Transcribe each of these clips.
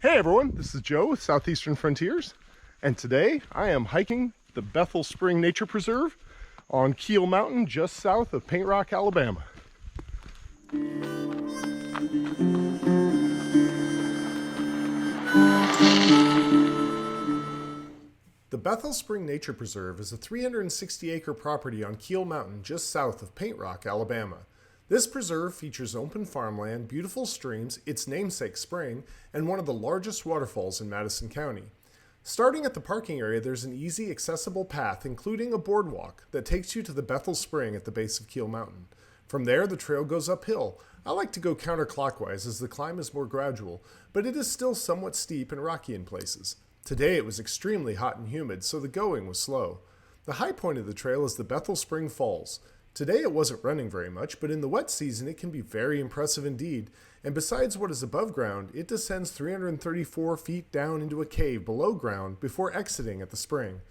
Hey everyone, this is Joe with Southeastern Frontiers, and today I am hiking the Bethel Spring Nature Preserve on Keel Mountain just south of Paint Rock, Alabama. The Bethel Spring Nature Preserve is a 360-acre property on Keel Mountain just south of Paint Rock, Alabama. This preserve features open farmland, beautiful streams, its namesake spring, and one of the largest waterfalls in Madison County. Starting at the parking area, there's an easy, accessible path, including a boardwalk, that takes you to the Bethel Spring at the base of Keel Mountain. From there, the trail goes uphill. I like to go counter-clockwise as the climb is more gradual, but it is still somewhat steep and rocky in places. Today it was extremely hot and humid, so the going was slow. The high point of the trail is the Bethel Spring Falls. Today it wasn't running very much, but in the wet season it can be very impressive indeed, and besides what is above ground, it descends 334 feet down into a cave below ground before exiting at the spring.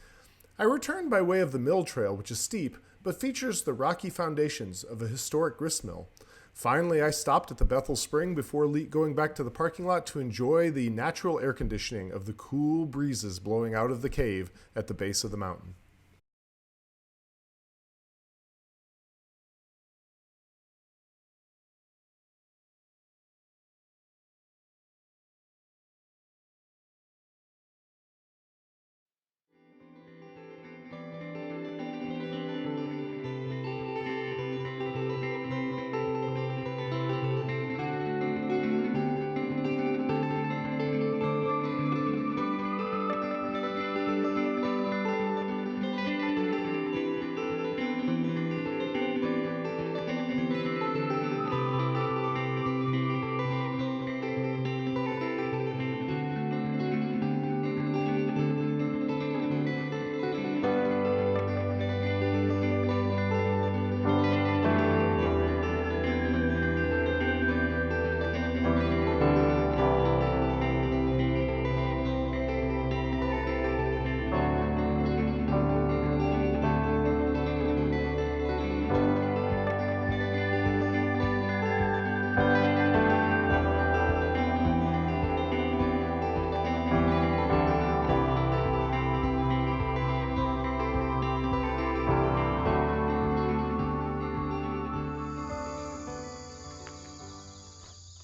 I returned by way of the mill trail, which is steep, but features the rocky foundations of a historic gristmill. Finally, I stopped at the Bethel Spring before going back to the parking lot to enjoy the natural air conditioning of the cool breezes blowing out of the cave at the base of the mountain.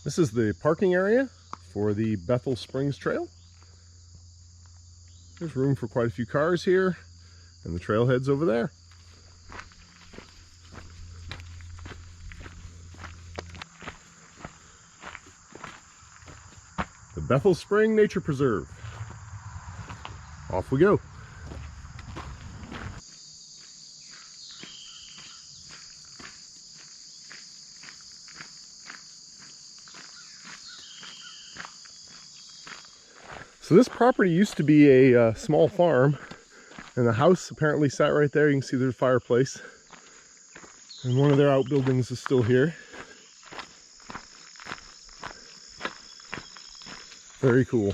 This is the parking area for the Bethel Springs Trail. There's room for quite a few cars here, and the trailhead's over there. The Bethel Spring Nature Preserve. Off we go. So this property used to be a small farm, and the house apparently sat right there. You can see there's a fireplace, and one of their outbuildings is still here. Very cool.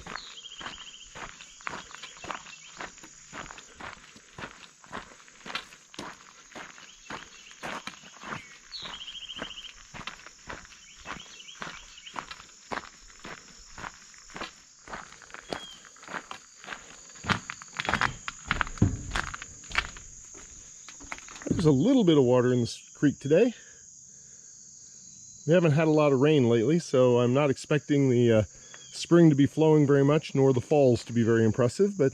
There's a little bit of water in this creek today. We haven't had a lot of rain lately, so I'm not expecting the spring to be flowing very much, nor the falls to be very impressive, but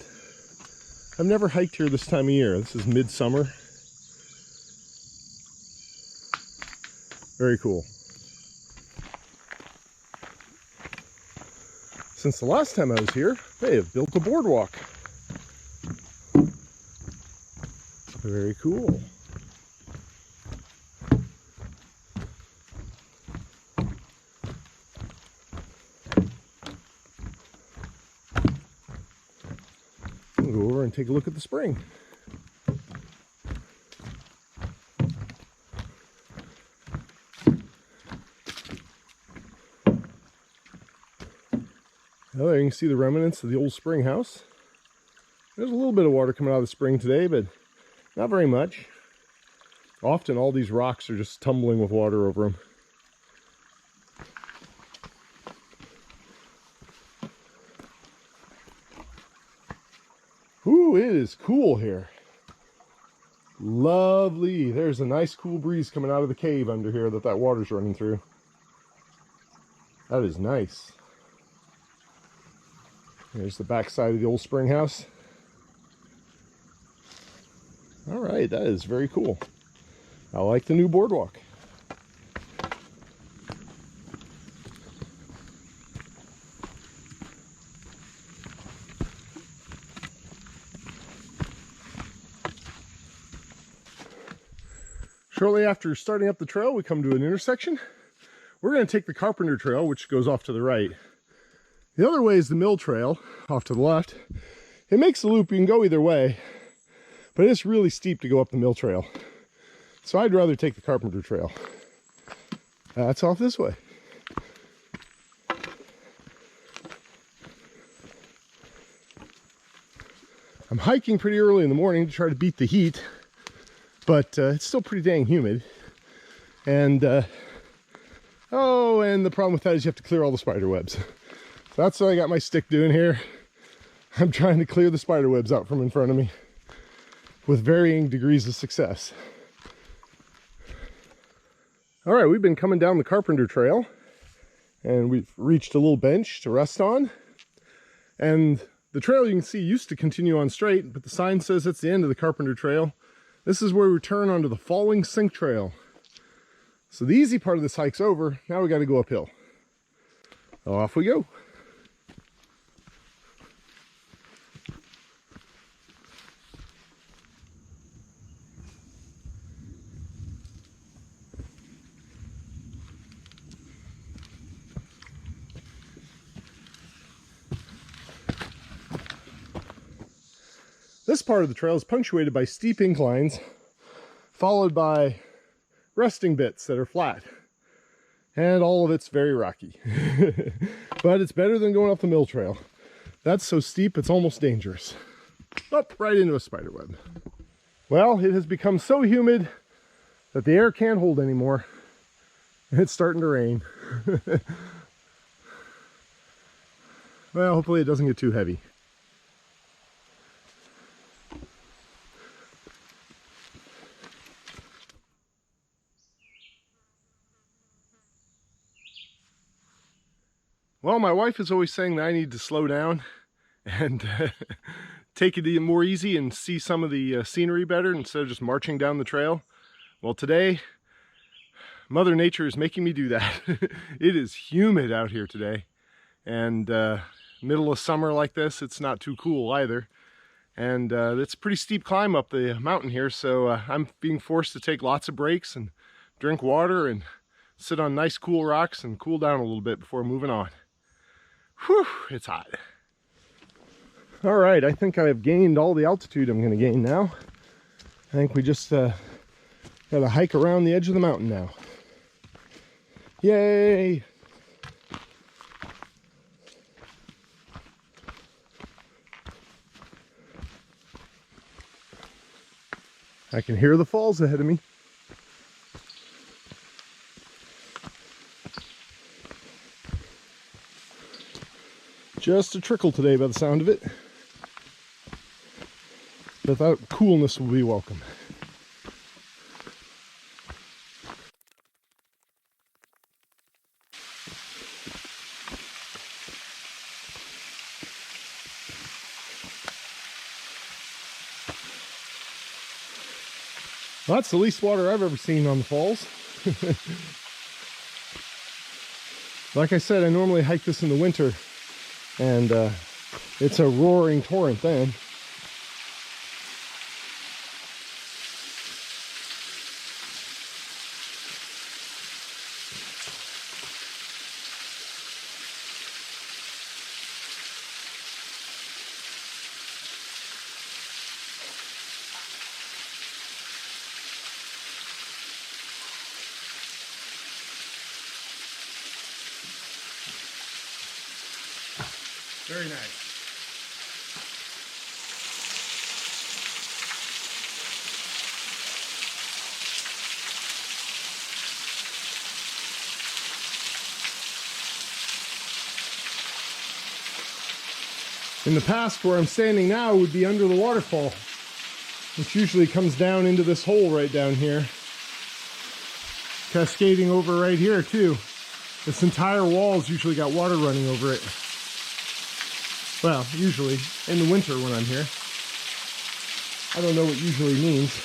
I've never hiked here this time of year. This is midsummer. Very cool. Since the last time I was here, they have built a boardwalk. Very cool. We'll go over and take a look at the spring. Well, there you can see the remnants of the old spring house. There's a little bit of water coming out of the spring today, but not very much. Often all these rocks are just tumbling with water over them. Ooh, it is cool here. Lovely. There's a nice cool breeze coming out of the cave under here that water's running through. That is nice. Here's the back side of the old spring house. All right, that is very cool. I like the new boardwalk. Shortly after starting up the trail, we come to an intersection. We're going to take the Carpenter Trail, which goes off to the right. The other way is the Mill Trail, off to the left. It makes a loop, you can go either way, but it's really steep to go up the Mill Trail. So I'd rather take the Carpenter Trail. That's off this way. I'm hiking pretty early in the morning to try to beat the heat, but it's still pretty dang humid. And, and the problem with that is you have to clear all the spider webs. So that's what I got my stick doing here. I'm trying to clear the spider webs out from in front of me with varying degrees of success. All right, we've been coming down the Carpenter Trail and we've reached a little bench to rest on. And the trail, you can see, used to continue on straight, but the sign says it's the end of the Carpenter Trail. This is where we return onto the Falling Sink Trail. So the easy part of this hike's over. Now we got to go uphill. Off we go. This part of the trail is punctuated by steep inclines, followed by resting bits that are flat. And all of it's very rocky. But it's better than going up the Mill Trail. That's so steep, it's almost dangerous. Up right into a spider web. Well, it has become so humid that the air can't hold anymore. And it's starting to rain. Well, hopefully it doesn't get too heavy. Well, my wife is always saying that I need to slow down and take it more easy and see some of the scenery better instead of just marching down the trail. Well, today, Mother Nature is making me do that. It is humid out here today. And middle of summer like this, it's not too cool either. And it's a pretty steep climb up the mountain here, so I'm being forced to take lots of breaks and drink water and sit on nice cool rocks and cool down a little bit before moving on. Whew, it's hot. All right, I think I have gained all the altitude I'm going to gain now. I think we just got to hike around the edge of the mountain now. Yay! I can hear the falls ahead of me. Just a trickle today by the sound of it. But that coolness will be welcome. Well, that's the least water I've ever seen on the falls. Like I said, I normally hike this in the winter, and it's a roaring torrent then. Very nice. In the past, where I'm standing now would be under the waterfall, which usually comes down into this hole right down here. Cascading over right here too. This entire wall's usually got water running over it. Well, usually, in the winter when I'm here. I don't know what usually means.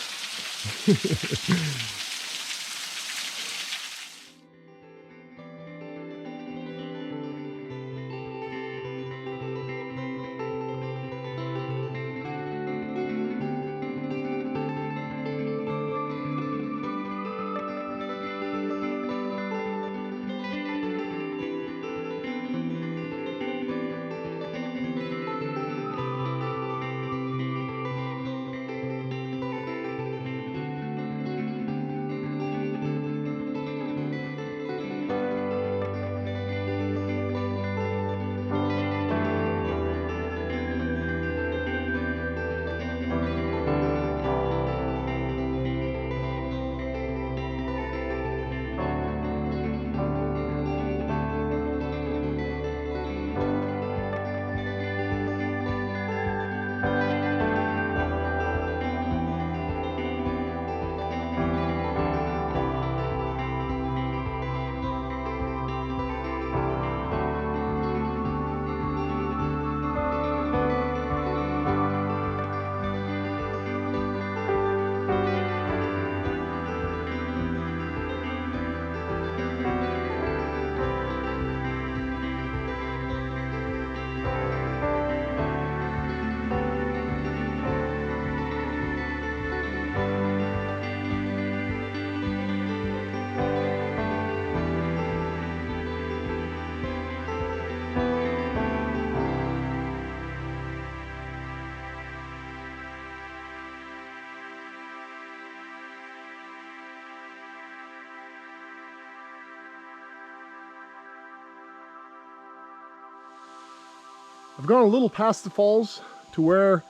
I've gone a little past the falls to where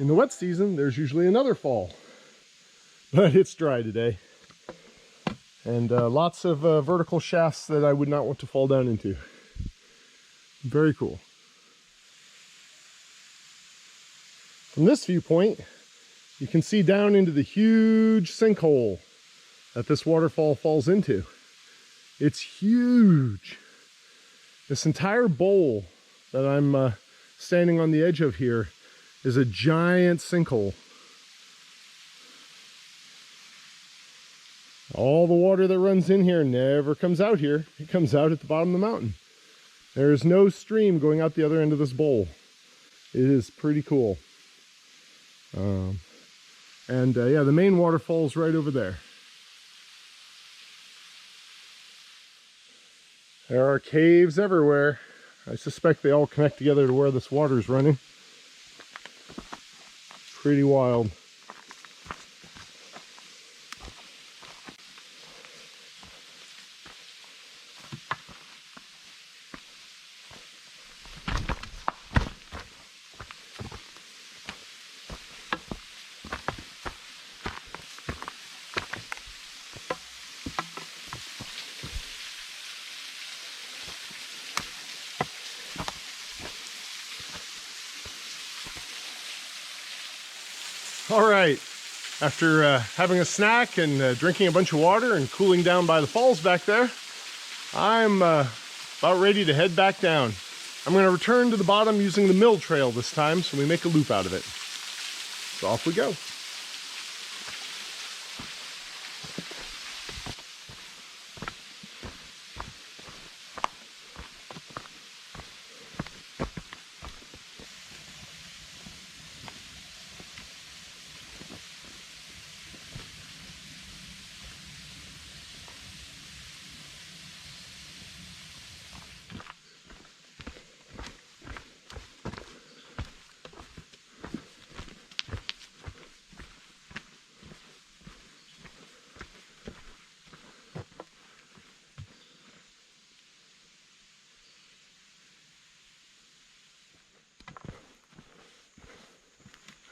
in the wet season there's usually another fall, but it's dry today, and lots of vertical shafts that I would not want to fall down into. Very cool. From this viewpoint, you can see down into the huge sinkhole that this waterfall falls into. It's huge. This entire bowl that I'm standing on the edge of here is a giant sinkhole. All the water that runs in here never comes out here. It comes out at the bottom of the mountain. There is no stream going out the other end of this bowl. It is pretty cool. Yeah, the main waterfall's right over there. There are caves everywhere. I suspect they all connect together to where this water is running. Pretty wild. All right, after having a snack and drinking a bunch of water and cooling down by the falls back there, I'm about ready to head back down. I'm going to return to the bottom using the mill trail this time, so we make a loop out of it. So off we go.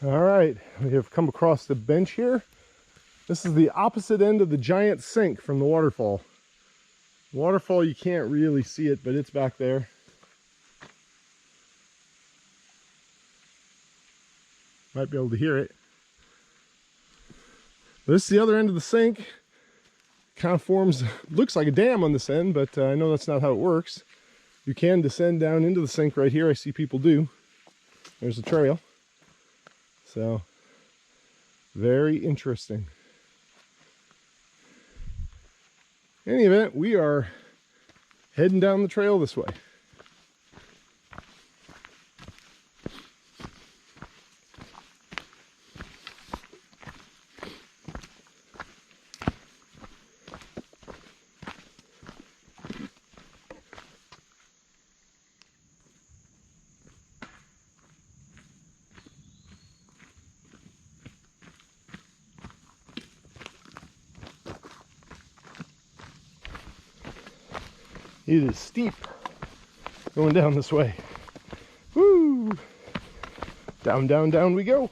All right, we have come across the bench here. This is the opposite end of the giant sink from the waterfall. Waterfall, you can't really see it, but it's back there. Might be able to hear it. This is the other end of the sink. Kind of forms, looks like a dam on this end, but I know that's not how it works. You can descend down into the sink right here. I see people do. There's a trail. So, very interesting. In any event, we are heading down the trail this way. It is steep going down this way. Woo! Down, down, down we go.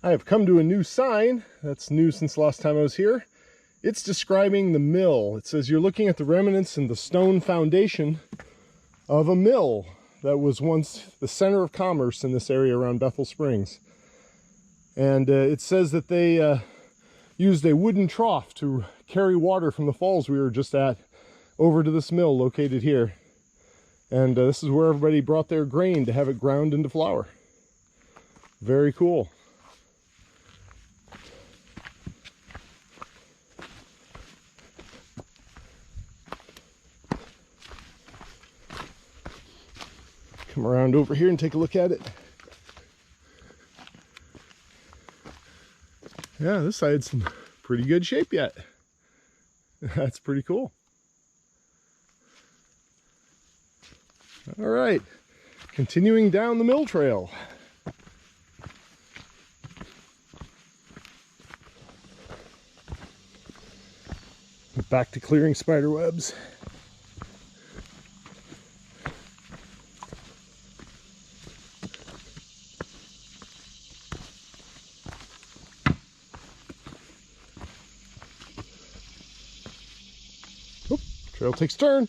I have come to a new sign that's new since the last time I was here. It's describing the mill. It says you're looking at the remnants and the stone foundation of a mill that was once the center of commerce in this area around Bethel Springs. And it says that they used a wooden trough to carry water from the falls we were just at over to this mill located here. And this is where everybody brought their grain to have it ground into flour. Very cool. Come around over here and take a look at it. Yeah, this side's in pretty good shape yet. That's pretty cool. All right, continuing down the mill trail. Back to clearing spider webs. Oop, trail takes a turn.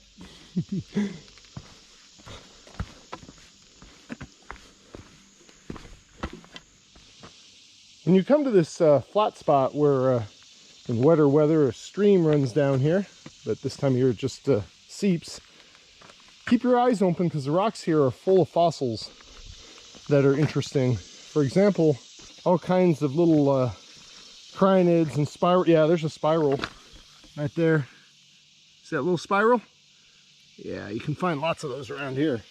When you come to this flat spot where in wetter weather a stream runs down here, but this time of year it just seeps, keep your eyes open because the rocks here are full of fossils that are interesting. For example, all kinds of little cryonids and spiral. Yeah, there's a spiral right there. See that little spiral? Yeah, you can find lots of those around here.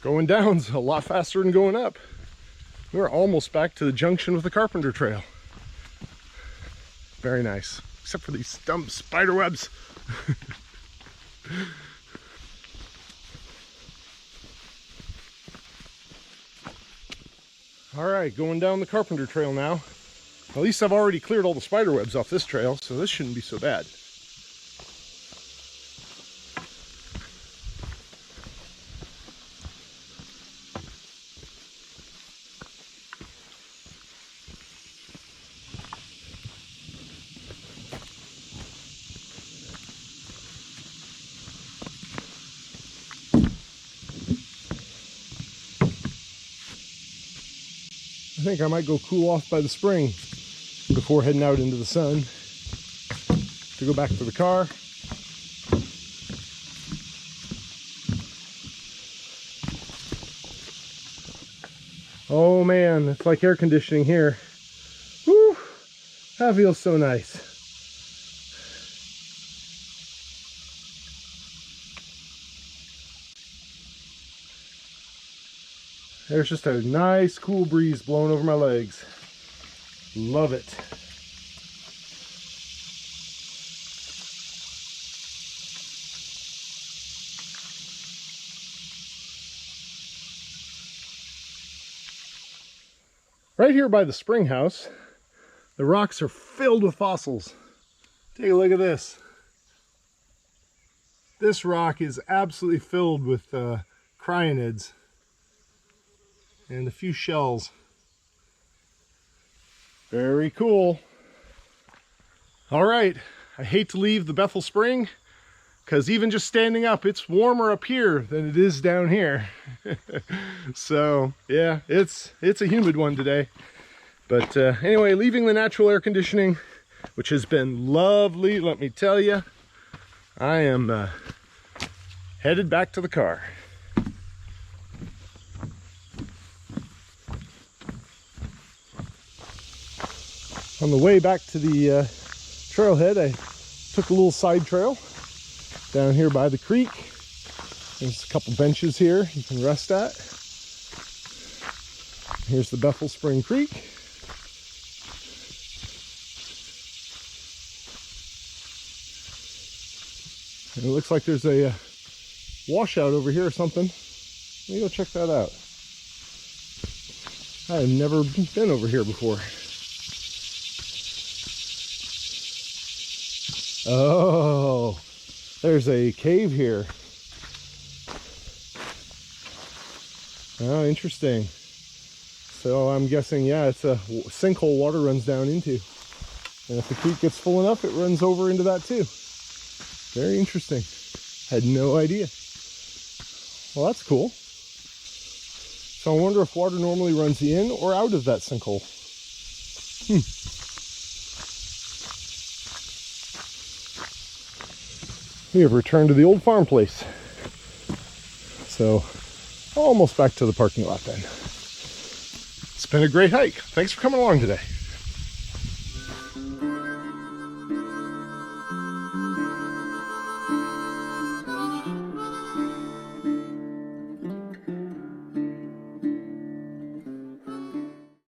Going down's a lot faster than going up. We're almost back to the junction with the Carpenter Trail. Very nice, except for these dumb spider webs. All right, going down the Carpenter Trail now. At least I've already cleared all the spider webs off this trail, so this shouldn't be so bad. I think I might go cool off by the spring before heading out into the sun to go back to the car. Oh man, it's like air conditioning here. Whew, that feels so nice. There's just a nice cool breeze blowing over my legs. Love it. Right here by the spring house, the rocks are filled with fossils. Take a look at this. This rock is absolutely filled with cryonids and a few shells. Very cool. All right, I hate to leave the Bethel Spring, because even just standing up, it's warmer up here than it is down here. So yeah, it's a humid one today. But anyway, leaving the natural air conditioning, which has been lovely, let me tell you, I am headed back to the car. On the way back to the trailhead, I took a little side trail down here by the creek. There's a couple benches here you can rest at. Here's the Bethel Spring Creek. And it looks like there's a washout over here or something. Let me go check that out. I have never been over here before. Oh, there's a cave here. Oh, interesting. So I'm guessing, yeah, it's a sinkhole water runs down into. And if the creek gets full enough, it runs over into that too. Very interesting. Had no idea. Well, that's cool. So I wonder if water normally runs in or out of that sinkhole. We have returned to the old farm place. So almost back to the parking lot then. It's been a great hike. Thanks for coming along today.